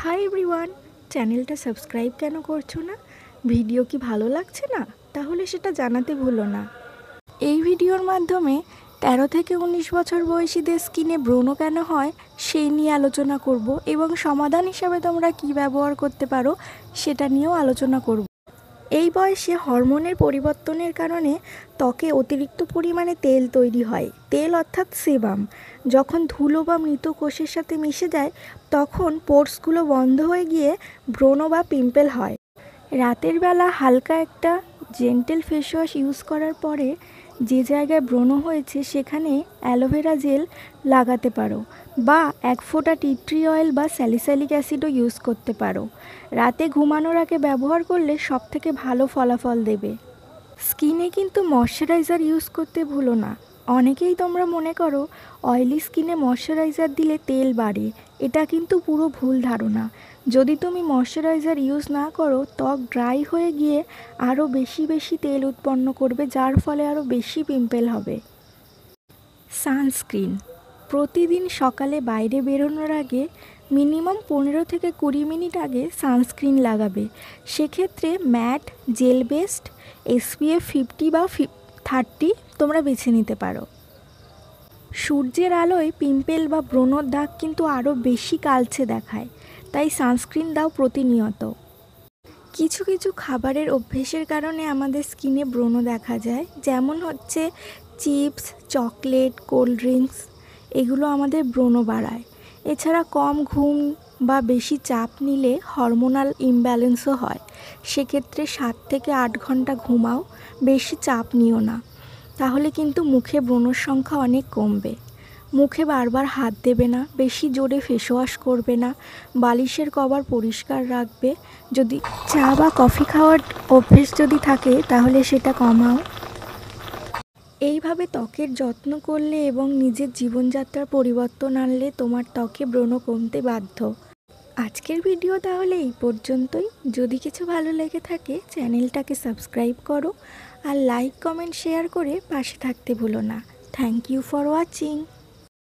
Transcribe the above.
Hi everyone, চ্যানেলটা subscribe কেন করছো না? ভিডিও কি ভালো লাগছে না? তাহলে সেটা জানাতে ভুলো না। এই ভিডিওর মাধ্যমে 13 থেকে 19 বছর বয়সীদের স্কিনে ব্রণ কেন হয় সেই নিয়ে আলোচনা করব এবং সমাধান হিসাবে তোমরা কি ব্যবহার করতে পারো সেটা নিয়েও আলোচনা করব। এই বয়সে হরমোনের পরিবর্তনের কারণে ত্বকে অতিরিক্ত পরিমাণে তেল তৈরি হয়। তেল অর্থাৎ সেবাম যখন ধুলো বা মৃত কোষের সাথে মিশে যায় তখন পোর্সগুলো বন্ধ হয়ে গিয়ে ব্রণ বা পিম্পল হয়। রাতের বেলা হালকা একটা জেন্টেল ফেস ওয়াশ ইউজ করার পরে যে জায়গায় ব্রণ হয়েছে সেখানে অ্যালোভেরা জেল লাগাতে পারো বা 1 ফোঁটা টি ট্রি অয়েল বা স্যালিসাইলিক অ্যাসিডও ইউজ করতে পারো। রাতে ঘুমানোর আগে ব্যবহার করলে সবথেকে ভালো ফলাফল দেবে। স্কিনে কিন্তু ময়শ্চারাইজার ইউজ করতে ভুলো না। অনেকেই তোমরা মনে করো অয়েলি স্কিনে ময়শ্চারাইজার দিলে তেল বাড়ে, এটা কিন্তু পুরো ভুল ধারণা। যদি তুমি ময়শ্চারাইজার ইউজ না করো ত্বক ড্রাই হয়ে গিয়ে আরও বেশি তেল উৎপন্ন করবে, যার ফলে আরও বেশি পিম্পল হবে। সানস্ক্রিন প্রতিদিন সকালে বাইরে বেরোনোর আগে মিনিমাম 15 থেকে 20 মিনিট আগে সানস্ক্রিন লাগাবে। সেক্ষেত্রে ম্যাট, জেল বেসড, SPF 50 বা 30 তোমরা বেছে নিতে পারো। সূর্যের আলোয় পিম্পল বা ব্রণর দাগ কিন্তু আরও বেশি কালচে দেখায়, তাই সানস্ক্রিন দাও প্রতিনিয়ত। কিছু কিছু খাবারের অভ্যেসের কারণে আমাদের স্কিনে ব্রণ দেখা যায়, যেমন হচ্ছে চিপস, চকলেট, কোল্ড ড্রিঙ্কস, এগুলো আমাদের ব্রণ বাড়ায়। এছাড়া কম ঘুম বা বেশি চাপ নিলে হরমোনাল ইমব্যালেন্সও হয়। সেক্ষেত্রে 7 থেকে 8 ঘন্টা ঘুমাও, বেশি চাপ নিও না, তাহলে কিন্তু মুখে ব্রণর সংখ্যা অনেক কমবে। মুখে বারবার হাত দেবে না, বেশি জোরে ফেস ওয়াশ করবে না, বালিশের কভার পরিষ্কার রাখবে। যদি চা বা কফি খাওয়ার অভ্যেস যদি থাকে তাহলে সেটা কমাও। এইভাবে ত্বকের যত্ন করলে এবং নিজের জীবনযাত্রার পরিবর্তন আনলে তোমার ত্বকে ব্রণ কমতে বাধ্য। আজকের ভিডিও তাহলে এই পর্যন্তই। যদি কিছু ভালো লেগে থাকে চ্যানেলটাকে সাবস্ক্রাইব করো আর লাইক, কমেন্ট, শেয়ার করে পাশে থাকতে ভুলো না। Thank you for watching.